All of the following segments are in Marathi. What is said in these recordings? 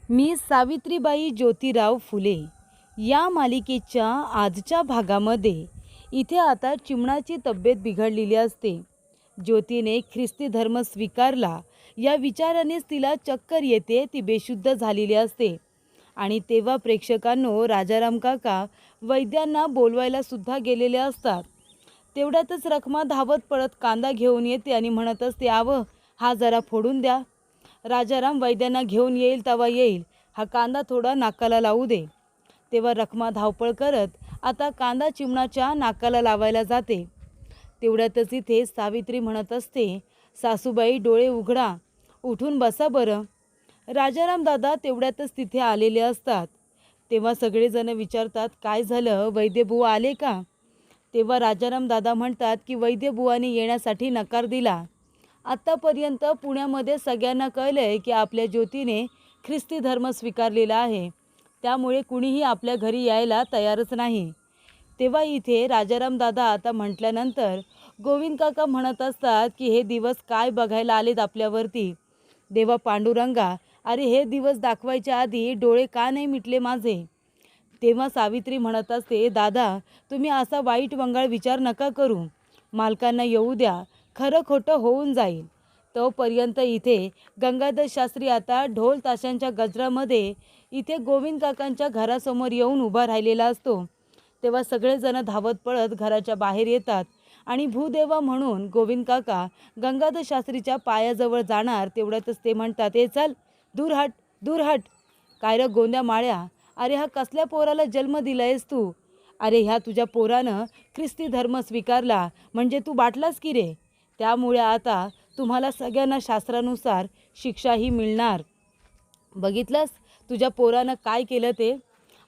मी सावित्रीबाई ज्योतिराव फुले या मालिकेच्या आजच्या भागामध्ये इथे आता चिमणाची तब्येत बिघडलेली असते. ज्योतीने ख्रिस्ती धर्म स्वीकारला या विचारानेच तिला चक्कर येते, ती बेशुद्ध झालेली असते. आणि तेव्हा प्रेक्षकांनो राजाराम काका वैद्यांना बोलवायला सुद्धा गेलेले असतात. तेवढ्यातच रखमा धावत पळत कांदा घेऊन येते आणि म्हणत असते, "आवं, हा जरा फोडून द्या." राजाराम वैद्यांना घेऊन येईल तवा येईल, हा कांदा थोडा नाकाला लावू दे. तेव्हा रखमा धावपळ करत आता कांदा चिमणाच्या नाकाला लावायला जाते. तेवढ्यातच इथे सावित्री म्हणत असते, "सासूबाई, डोळे उघडा, उठून बसा बरं." राजाराम दादा तेवढ्यातच तिथे आलेले असतात. तेव्हा सगळेजण विचारतात, "काय झालं, वैद्यबुवा आले का?" तेव्हा राजाराम दादा म्हणतात की वैद्यबुवाने येण्यासाठी नकार दिला. आत्तापर्यंत पुण्यामध्ये सगळ्यांना कळलं आहे की आपल्या ज्योतीने ख्रिस्ती धर्म स्वीकारलेला आहे, त्यामुळे कुणीही आपल्या घरी यायला तयारच नाही. तेव्हा इथे राजाराम दादा आता म्हटल्यानंतर गोविंद काका म्हणत असतात की हे दिवस काय बघायला आलेत आपल्यावरती. देवा पांडुरंगा, अरे हे दिवस दाखवायच्या आधी डोळे का नाही मिटले माझे. तेव्हा सावित्री म्हणत असते, "दादा, तुम्ही असा वाईट वंगाळ विचार नका करू. मालकांना येऊ द्या, खरं खोटं होऊन जाईल." तोपर्यंत इथे गंगाधर शास्त्री आता ढोल ताशांच्या गजरामध्ये इथे गोविंद काकांच्या घरासमोर येऊन उभा राहिलेला असतो. तेव्हा सगळेजण धावत पळत घराच्या बाहेर येतात आणि भूदेवा म्हणून गोविंद काका गंगाधर शास्त्रीच्या पायाजवळ जाणार. तेवढ्यातच ते म्हणतात, "ए चल, दूर हट, दूर हट." "काय र गोंद्या माळ्या, अरे हा कसल्या पोराला जन्म दिलायस तू? अरे ह्या तुझ्या पोरानं ख्रिस्ती धर्म स्वीकारला म्हणजे तू बाटलास की रे. त्यामुळे आता तुम्हाला सगळ्यांना शास्त्रानुसार शिक्षाही मिळणार. बघितलंस तुझ्या पोरानं काय केलं ते?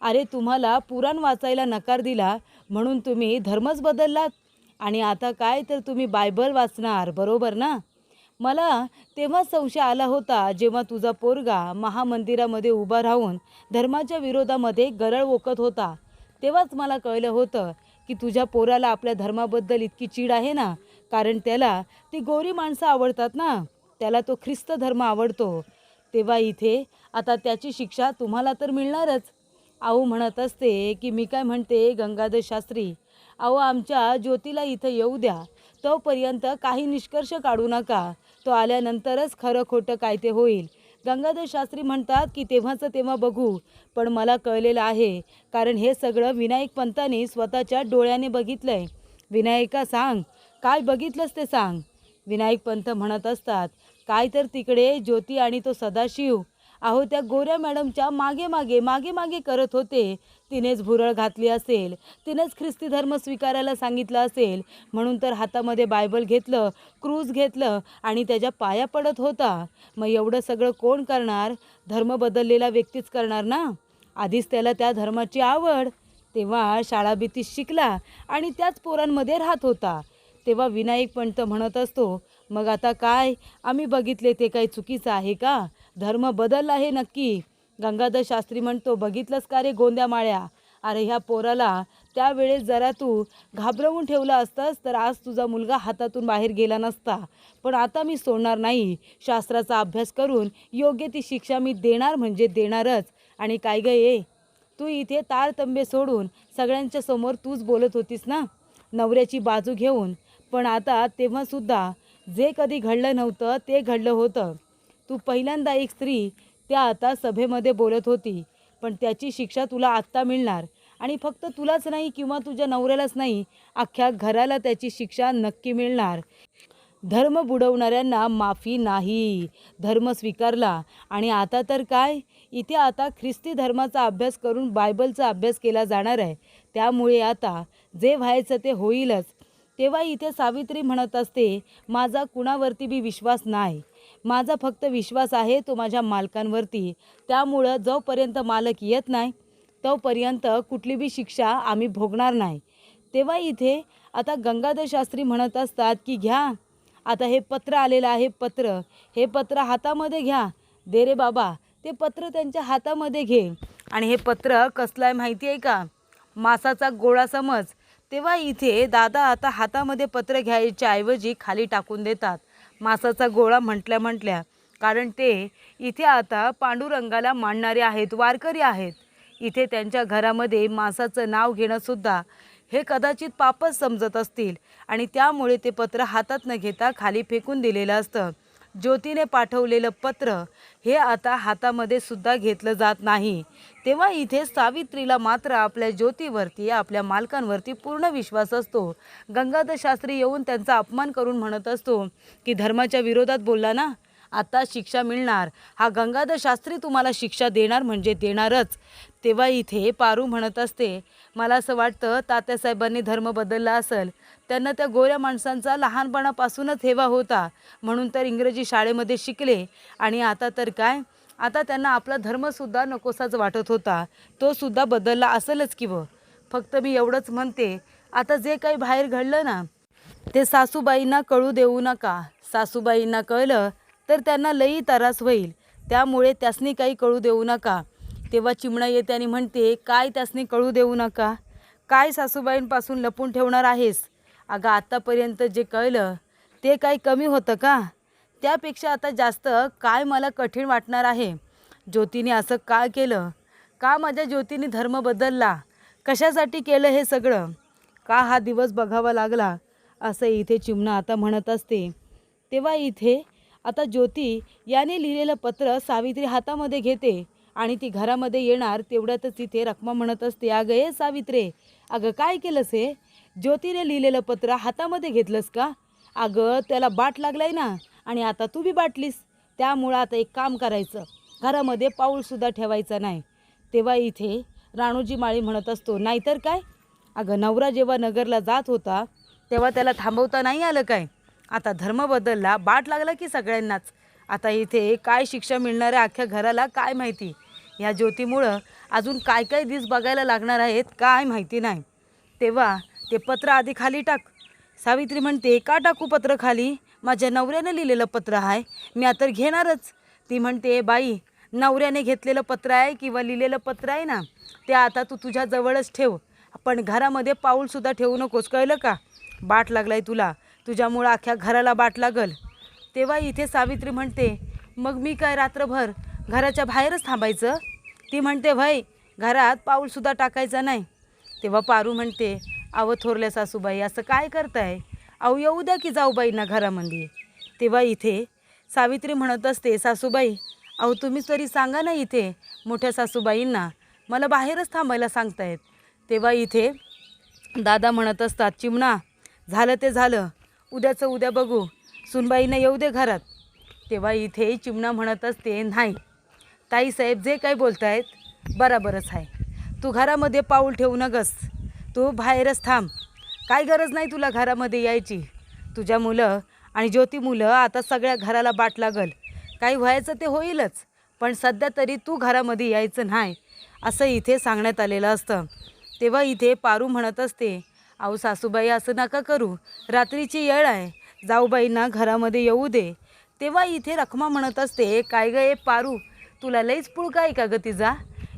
अरे तुम्हाला पुराण वाचायला नकार दिला म्हणून तुम्ही धर्मच बदललात आणि आता काय तर तुम्ही बायबल वाचणार, बरोबर ना?" मला तेव्हा संशय आला होता जेव्हा तुझा पोरगा महामंदिरामध्ये उभा राहून धर्माच्या विरोधामध्ये गरळ ओकत होता. तेव्हाच मला कळलं होतं की तुझ्या पोराला आपल्या धर्माबद्दल इतकी चीड आहे ना, कारण त्याला ती गोरी माणसं आवडतात ना, त्याला तो ख्रिस्त धर्म आवडतो. तेव्हा इथे आता त्याची शिक्षा तुम्हाला तर मिळणारच. आऊ म्हणत असते की मी काय म्हणते गंगाधर शास्त्री, अहो आमच्या ज्योतीला इथं येऊ द्या, तोपर्यंत काही निष्कर्ष काढू नका. तो आल्यानंतरच खरं खोटं काय ते होईल. गंगाधर शास्त्री म्हणतात की तेव्हाचं तेव्हा बघू, पण मला कळलेलं आहे, कारण हे सगळं विनायक पंतांनी स्वतःच्या डोळ्याने बघितलंय. विनायका सांग, काय बघितलंस ते सांग. विनायक पंत म्हणत असतात, "काय तर तिकडे ज्योती आणि तो सदाशिव, अहो त्या गोऱ्या मॅडमच्या मागे मागे मागे मागे करत होते. तिनेच भुरळ घातली असेल, तिनेच ख्रिस्ती धर्म स्वीकारायला सांगितलं असेल, म्हणून तर हातामध्ये बायबल घेतलं, क्रूज घेतलं आणि त्याच्या पाया पडत होता. मग एवढं सगळं कोण करणार? धर्म बदललेला व्यक्तीच करणार ना. आधीच त्याला त्या धर्माची आवड, तेव्हा शाळाभीतीत शिकला आणि त्याच पोरांमध्ये राहत होता." तेव्हा विनायक पंत म्हणत असतो, "मग आता काय, आम्ही बघितले ते काही चुकीचं आहे का? धर्म बदलला आहे नक्की." गंगाधर शास्त्री म्हणतो, "बघितलंस का रे गोंद्या माळ्या, अरे ह्या पोराला त्यावेळेस जरा तू घाबरवून ठेवला असतास तर आज तुझा मुलगा हातातून बाहेर गेला नसता. पण आता मी सोडणार नाही. शास्त्राचा अभ्यास करून योग्य ती शिक्षा मी देणार म्हणजे देणारच." आणि काय गं ये, तू इथे तारतंबे सोडून सगळ्यांच्या समोर तूच बोलत होतीस ना, नवऱ्याची बाजू घेऊन. पण आता तेव्हासुद्धा जे कधी घडलं नव्हतं ते घडलं होतं. तू पहिल्यांदा एक स्त्री त्या आता सभेमध्ये बोलत होती, पण त्याची शिक्षा तुला आत्ता मिळणार. आणि फक्त तुलाच नाही किंवा तुझ्या नवऱ्यालाच नाही, अख्ख्या घराला त्याची शिक्षा नक्की मिळणार. धर्म बुडवणाऱ्यांना माफी नाही. धर्म स्वीकारला आणि आता तर काय, इथे आता ख्रिस्ती धर्माचा अभ्यास करून बायबलचा अभ्यास केला जाणार आहे. त्यामुळे आता जे व्हायचं ते होईलच. तेव्हा इथे सावित्री म्हणत असते, "माझा कुणावरती बी विश्वास नाही. माझा फक्त विश्वास आहे तो माझ्या मालकांवरती. त्यामुळं जोपर्यंत मालक येत नाही तोपर्यंत कुठली बी शिक्षा आम्ही भोगणार नाही." तेव्हा इथे आता गंगाधर शास्त्री म्हणत असतात की "घ्या, आता हे पत्र आलेलं आहे, पत्र, हे पत्र हातामध्ये घ्या. दे रे बाबा." ते पत्र त्यांच्या हातामध्ये घे. आणि हे पत्र कसलं आहे माहिती आहे का? मासाचा गोळा समज. तेव्हा इथे दादा आता हातामध्ये पत्र घ्यायच्या ऐवजी खाली टाकून देतात. मासाचा गोळा म्हटल्या म्हटल्या कारण ते इथे आता पांडुरंगाला मानणारे आहेत, वारकरी आहेत. इथे त्यांच्या घरामध्ये मांसाचं नाव घेणंसुद्धा हे कदाचित पापच समजत असतील आणि त्यामुळे ते पत्र हातात न घेता खाली फेकून दिलेलं असतं. ज्योतीने पाठवलेलं पत्र हे आता हातामध्ये सुद्धा घेतलं जात नाही. तेव्हा इथे सावित्रीला मात्र आपल्या ज्योतीवरती, आपल्या मालकांवरती पूर्ण विश्वास असतो. गंगाधर शास्त्री येऊन त्यांचा अपमान करून म्हणत असतो की धर्माच्या विरोधात बोलला ना, आता शिक्षा मिळणार. हा गंगाधर शास्त्री तुम्हाला शिक्षा देणार म्हणजे देणारच. तेव्हा इथे पारू म्हणत असते, मला असं वाटतं तात्यासाहेबांनी धर्म बदलला असेल. त्यांना त्या गोऱ्या माणसांचा लहानपणापासूनच हेवा होता, म्हणून तर इंग्रजी शाळेमध्ये शिकले आणि आता तर काय, आता त्यांना आपला धर्मसुद्धा नकोसाच वाटत होता. तो सुद्धा बदलला असेलच की व. फक्त मी एवढंच म्हणते, आता जे काही बाहेर घडलं ना ते सासूबाईंना कळू देऊ नका. सासूबाईंना कळलं तर त्यांना लई त्रास होईल, त्यामुळे त्यासनी काही कळू देऊ नका. तेव्हा चिमणा येते आणि म्हणते, काय त्यासनी कळू देऊ नका? काय सासूबाईंपासून लपून ठेवणार आहेस? अगं आत्तापर्यंत जे कळलं ते काही कमी होतं का? त्यापेक्षा आता जास्त काय मला कठीण वाटणार आहे. ज्योतीने असं का केलं? का माझ्या ज्योतीने धर्म बदलला? कशासाठी केलं हे सगळं? का हा दिवस बघावा लागला? असं इथे चिमणा आता म्हणत असते. तेव्हा इथे आता ज्योती याने लिहिलेलं पत्र सावित्री हातामध्ये घेते आणि ती घरामध्ये येणार तेवढ्यातच तिथे रखमा म्हणत असते, अगं हे सावित्रे, अगं काय केलंस हे? ज्योतीने लिहिलेलं पत्र हातामध्ये घेतलंस का? अगं त्याला बाट लागलाय ना, आणि आता तू बी बाटलीस. त्यामुळं आता एक काम करायचं, घरामध्ये पाऊलसुद्धा ठेवायचा नाही. तेव्हा इथे राणूजी माळी म्हणत असतो, नाहीतर काय? अगं नवरा जेव्हा नगरला जात होता तेव्हा त्याला थांबवता नाही आलं काय? आता धर्म बदलला, बाट लागला की सगळ्यांनाच. आता इथे काय शिक्षा मिळणार आहे अख्ख्या घराला काय माहिती. ह्या ज्योतीमुळं अजून काय काय दिस बघायला लागणार आहेत काय माहिती नाही. तेव्हा ते पत्र आधी खाली टाक. सावित्री म्हणते, का टाकू पत्र खाली? माझ्या नवऱ्याने लिहिलेलं पत्र आहे, मी आता घेणारच. ती म्हणते, बाई नवऱ्याने घेतलेलं पत्र आहे किंवा लिहिलेलं पत्र आहे ना, ते आता तू तुझ्या जवळच ठेव, पण घरामध्ये पाऊलसुद्धा ठेवू नकोस, कळलं का? बाट लागलाय तुला, तुझ्यामुळं अख्ख्या घराला बाट लागल. तेव्हा इथे सावित्री म्हणते, मग मी काय रात्रभर घराच्या बाहेरच थांबायचं? ती म्हणते, व्हय, घरात पाऊलसुद्धा टाकायचं नाही. तेव्हा पारू म्हणते, अहो थोरल्या सासूबाई असं काय करताय? अहो येऊ द्या की जाऊबाईंना घरामध्ये. तेव्हा इथे सावित्री म्हणत असते, सासूबाई अहो तुम्ही तरी सांगा ना इथे मोठ्या सासूबाईंना, मला बाहेरच थांबायला सांगतायत. तेव्हा इथे दादा म्हणत असतात, चिमणा झालं ते झालं, उद्याचं उद्या बघू, सुनबाईंना येऊ दे घरात. तेव्हा इथे चिमणा म्हणत असते, नाही ताईसाहेब जे काही बोलतायत बराबरच आहे, तू घरामध्ये पाऊल ठेवू नगस, तू बाहेरच थांब, काय गरज नाही तुला घरामध्ये यायची. तुझ्या मुलं आणि ज्योती मुलं आता सगळ्या घराला बाट लागल, काही व्हायचं ते होईलच, पण सध्या तरी तू घरामध्ये यायचं नाही, असं इथे सांगण्यात आलेलं असतं. तेव्हा इथे पारू म्हणत असते, अहो सासूबाई असं नका करू, रात्रीची येळ आहे, जाऊबाईंना घरामध्ये येऊ दे. तेव्हा इथे रखमा म्हणत असते, काय गं पारू, तुला लईच पुळका आहे का गं तिचा?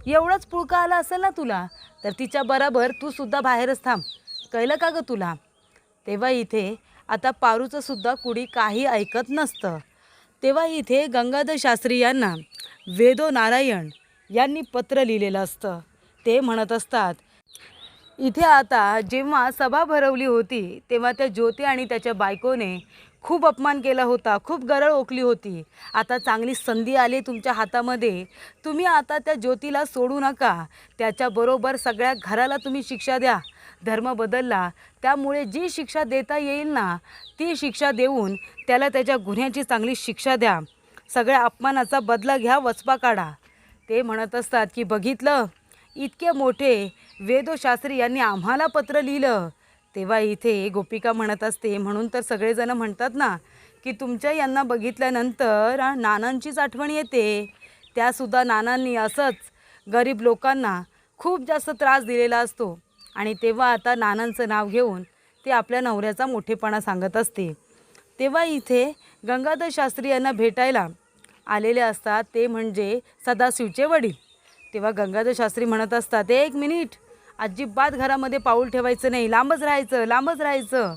एवढंच पुळका आला असेल ना तुला, तर तिच्या बरोबर तू सुद्धा बाहेरच थांब, कळलं का गं तुला? तेव्हा इथे आता पारूचं सुद्धा कुणी काही ऐकत नसतं. तेव्हा इथे गंगाधर शास्त्री यांना वेदो नारायण यांनी पत्र लिहिलेलं असतं. ते म्हणत असतात, इथे आता जेव्हा सभा भरवली होती तेव्हा त्या ज्योती आणि त्याच्या बायकोने खूप अपमान केला होता, खूप गरळ ओकली होती. आता चांगली संधी आली तुमच्या हातामध्ये, तुम्ही आता त्या ज्योतीला सोडू नका, त्याच्याबरोबर सगळ्या घराला तुम्ही शिक्षा द्या. धर्म बदलला त्यामुळे जी शिक्षा देता येईल ना ती शिक्षा देऊन त्याला त्याच्या गुन्ह्याची चांगली शिक्षा द्या, सगळ्या अपमानाचा बदला घ्या, वचपा काढा. ते म्हणत असतात की बघितलं, इतके मोठे वेदोशास्त्री यांनी आम्हाला पत्र लिहिलं. तेव्हा इथे गोपिका म्हणत असते, म्हणून तर सगळेजण म्हणतात ना की तुमच्या यांना बघितल्यानंतर नानांचीच आठवण येते. त्यासुद्धा नानांनी असंच गरीब लोकांना खूप जास्त त्रास दिलेला असतो आणि तेव्हा आता नानांचं नाव घेऊन ते आपल्या नवऱ्याचा मोठेपणा सांगत असते. तेव्हा इथे गंगाधर शास्त्री यांना भेटायला आलेले असतात, ते म्हणजे सदाशिवचे वडील. तेव्हा गंगाधर शास्त्री म्हणत असतात, एक मिनिट, अजिबात घरामध्ये पाऊल ठेवायचं नाही, लांबच राहायचं, लांबच राहायचं.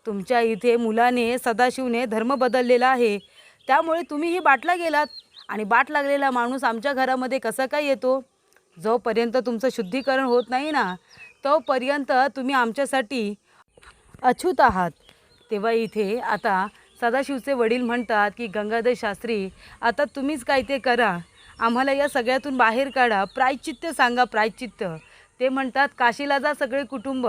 तुमच्या इथे मुलाने सदाशिवने धर्म बदललेला आहे, त्यामुळे तुम्हीही बाटला गेलात आणि बाट लागलेला माणूस आमच्या घरामध्ये कसा काय येतो? जोपर्यंत तुमचं शुद्धीकरण होत नाही ना, तोपर्यंत तुम्ही आमच्यासाठी अछूत आहात. तेव्हा इथे आता सदाशिवचे वडील म्हणतात की गंगाधर शास्त्री, आता तुम्हीच काय ते करा, आम्हाला या सगळ्यातून बाहेर काढा, प्रायश्चित्त सांगा, प्रायश्चित्त. ते म्हणतात काशीला जा सगळे कुटुंब,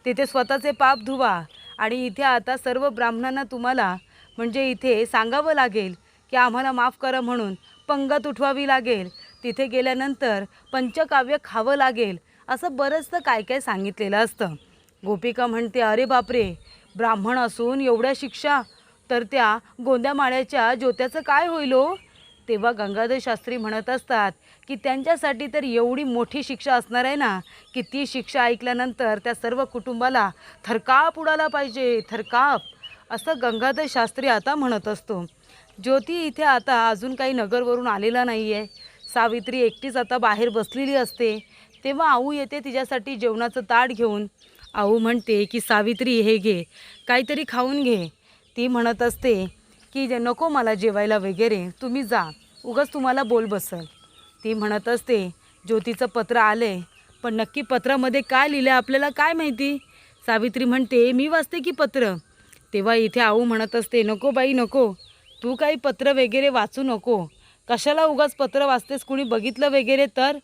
तिथे स्वतःचे पाप धुवा आणि इथे आता सर्व ब्राह्मणांना तुम्हाला म्हणजे इथे सांगावं लागेल की आम्हाला माफ करा म्हणून पंगत उठवावी लागेल. तिथे गेल्यानंतर पंचकाव्य खावं लागेल, असं बरंचसं काय काय सांगितलेलं असतं. गोपिका म्हणते, अरे बापरे, ब्राह्मण असून एवढ्या शिक्षा, तर त्या गोंद्यामाळ्याच्या ज्योत्याचं काय होईल हो? तेव्हा गंगाधर शास्त्री म्हणत असतात की त्यांच्यासाठी तर एवढी मोठी शिक्षा असणार आहे ना, की ती शिक्षा ऐकल्यानंतर त्या सर्व कुटुंबाला थरकाप उडाला पाहिजे, थरकाप, असं गंगाधर शास्त्री आता म्हणत असतो. ज्योती इथे आता अजून काही नगरवरून आलेला नाही आहे. सावित्री एकटीच आता बाहेर बसलेली असते. तेव्हा आऊ येते तिच्यासाठी जेवणाचं ताट घेऊन. आऊ म्हणते की सावित्री, हे घे, काहीतरी खाऊन घे. ती म्हणत असते की नको मला जेवायला वगैरे, तुम्ही जा, उगाच तुम्हाला बोल बसल. ती म्हणत असते ज्योतीचं पत्र आले, पण नक्की पत्रामध्ये काय लिहिलं आपल्याला काय माहिती. सावित्री म्हणते, मी वाचते की पत्र. तेव्हा इथे आऊ म्हणत असते, नको बाई नको, तू काही पत्र वगैरे वाचू नको, कशाला उगाच पत्र वाचतेस, कुणी बघितलं वगैरे तर.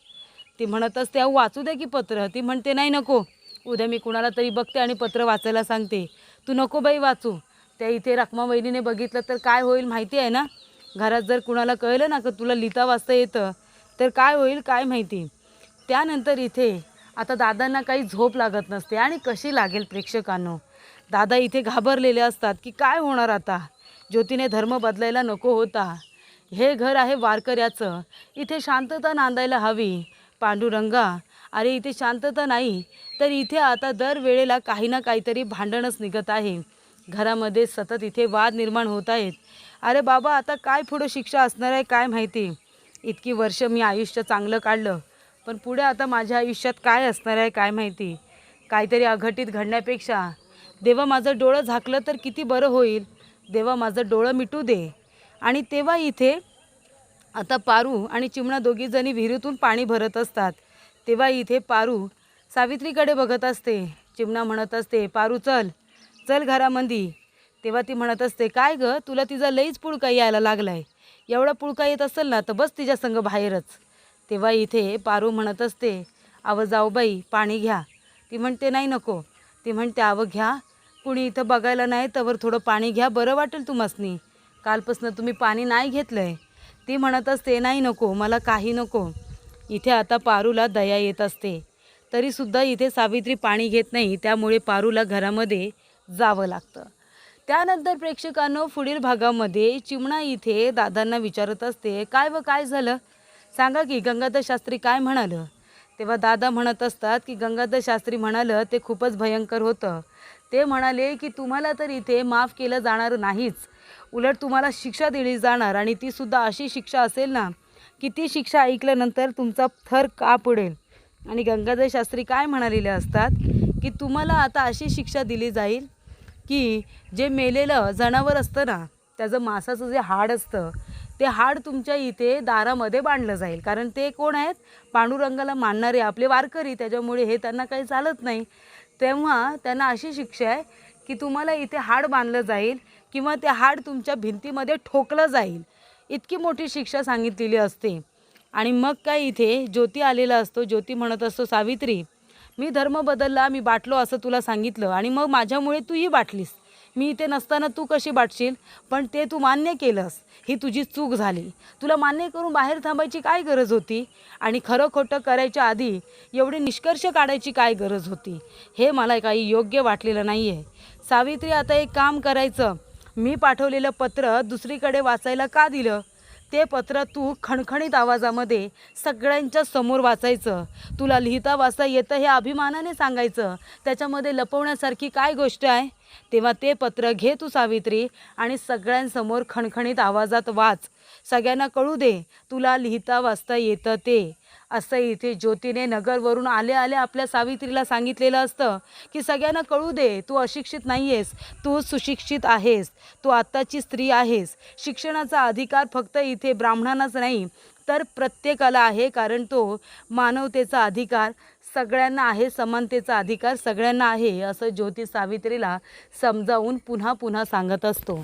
ती म्हणत असते, आऊ वाचू दे की पत्र. ती म्हणते, नाही नको, उद्या मी कुणाला तरी बघते आणि पत्र वाचायला सांगते, तू नको बाई वाचू. त्या इथे रखमा वहिनीने बघितलं तर काय होईल माहिती आहे ना, घरात जर कुणाला कळलं ना की तुला लिहिता वाचता येतं तर काय होईल काय माहिती. त्यानंतर इथे आता दादांना काही झोप लागत नसते आणि कशी लागेल प्रेक्षकांनो. दादा इथे घाबरलेले असतात की काय होणार आता. ज्योतीने धर्म बदलायला नको होता. हे घर आहे वारकऱ्याचं, इथे शांतता नांदायला हवी. पांडुरंगा, अरे इथे शांतता नाही तर इथे आता दरवेळेला काही ना काहीतरी भांडणच निघत आहे. घरामध्ये सतत इथे वाद निर्माण होत आहेत. अरे बाबा, आता काय पुढं शिक्षा असणार आहे काय माहिती. इतकी वर्ष मी आयुष्य चांगलं काढलं, पण पुढे आता माझ्या आयुष्यात काय असणार आहे काय माहिती. काहीतरी अघटित घडण्यापेक्षा देवा माझं डोळं झाकलं तर किती बरं होईल. देवा माझं डोळं मिटू दे. आणि तेव्हा इथे आता पारू आणि चिमणा दोघीजणी विहिरीतून पाणी भरत असतात. तेव्हा इथे पारू सावित्रीकडे बघत असते. चिमणा म्हणत असते, पारू चल चल घरामध्ये. तेव्हा ती म्हणत असते, काय गं, तुला तिचा लईच पुळका यायला लागलाय. एवढा पुळका येत असेल ना तर बस तिच्या संग बाहेरच. तेव्हा इथे पारू म्हणत असते, अव जाऊ बाई पाणी घ्या. ती म्हणते, नाही नको. ती म्हणते, अव घ्या, कुणी इथं बघायला नाही तर थोडं पाणी घ्या, बरं वाटेल तुम्हासनी. कालपासून तुम्ही पाणी नाही घेतलं आहे. ती म्हणत असते, नाही नको, मला काही नको. इथे आता पारूला दया येत असते. तरीसुद्धा इथे सावित्री पाणी घेत नाही, त्यामुळे पारूला घरामध्ये जावं लागतं. त्यानंतर प्रेक्षकांनो पुढील भागामध्ये चिमणा इथे दादांना विचारत असते, काय व काय झालं सांगा की, गंगाधर शास्त्री काय म्हणालं. तेव्हा दादा म्हणत असतात की गंगाधर शास्त्री म्हणालं ते खूपच भयंकर होतं. ते म्हणाले की तुम्हाला तर इथे माफ केलं जाणार नाहीच, उलट तुम्हाला शिक्षा दिली जाणार, आणि तीसुद्धा अशी शिक्षा असेल ना की ती शिक्षा ऐकल्यानंतर तुमचा थर काप उडेल. आणि गंगाधर शास्त्री काय म्हणालेले असतात की तुम्हाला आता अशी शिक्षा दिली जाईल की जे मेलेलं जनावर असतं ना, त्याचं मांसाचं जे हाड असतं ते हाड तुमच्या इथे दारामध्ये बांधलं जाईल. कारण ते कोण आहेत, पांडुरंगाला मानणारे आपले वारकरी, त्याच्यामुळे हे त्यांना काही चालत नाही. तेव्हा त्यांना अशी शिक्षा आहे की तुम्हाला इथे हाड बांधलं जाईल किंवा ते हाड तुमच्या भिंतीमध्ये ठोकलं जाईल. इतकी मोठी शिक्षा सांगितलेली असते. आणि मग काय इथे ज्योती आलेला असतो. ज्योती म्हणत असतो, सावित्री मी धर्म बदलला, मी बाटलो असं तुला सांगितलं आणि मग माझ्यामुळे तूही बाटलीस. मी इथे नसताना तू कशी बाटशील, पण ते तू मान्य केलंस, ही तुझी चूक झाली. तुला मान्य करून बाहेर थांबायची काय गरज होती, आणि खरं खोटं करायच्या आधी एवढे निष्कर्ष काढायची काय गरज होती, हे मला काही योग्य वाटलेलं नाही आहे. सावित्री, आता एक काम करायचं, मी पाठवलेलं पत्र दुसरीकडे वाचायला का दिलं, ते पत्र तू खणखणीत आवाजामध्ये सगळ्यांच्या समोर वाचायचं. तुला लिहिता वाचता येतं हे अभिमानाने सांगायचं. त्याच्यामध्ये लपवण्यासारखी काय गोष्ट आहे. तेव्हा ते पत्र घे तू सावित्री आणि सगळ्यांसमोर खणखणीत आवाजात वाच. सगळ्यांना कळू दे तुला लिहिता वाचता येतं ते. असं इथे ज्योतीने नगरवरून आल्या आल्या आपल्या सावित्रीला सांगितलेलं असतं की सगळ्यांना कळू दे तू अशिक्षित नाही आहेस, तू सुशिक्षित आहेस, तू आत्ताची स्त्री आहेस. शिक्षणाचा अधिकार फक्त इथे ब्राह्मणांनाच नाही तर प्रत्येकाला आहे, कारण तो मानवतेचा अधिकार सगळ्यांना आहे, समानतेचा अधिकार सगळ्यांना आहे, असं ज्योती सावित्रीला समजावून पुन्हा पुन्हा सांगत असतो.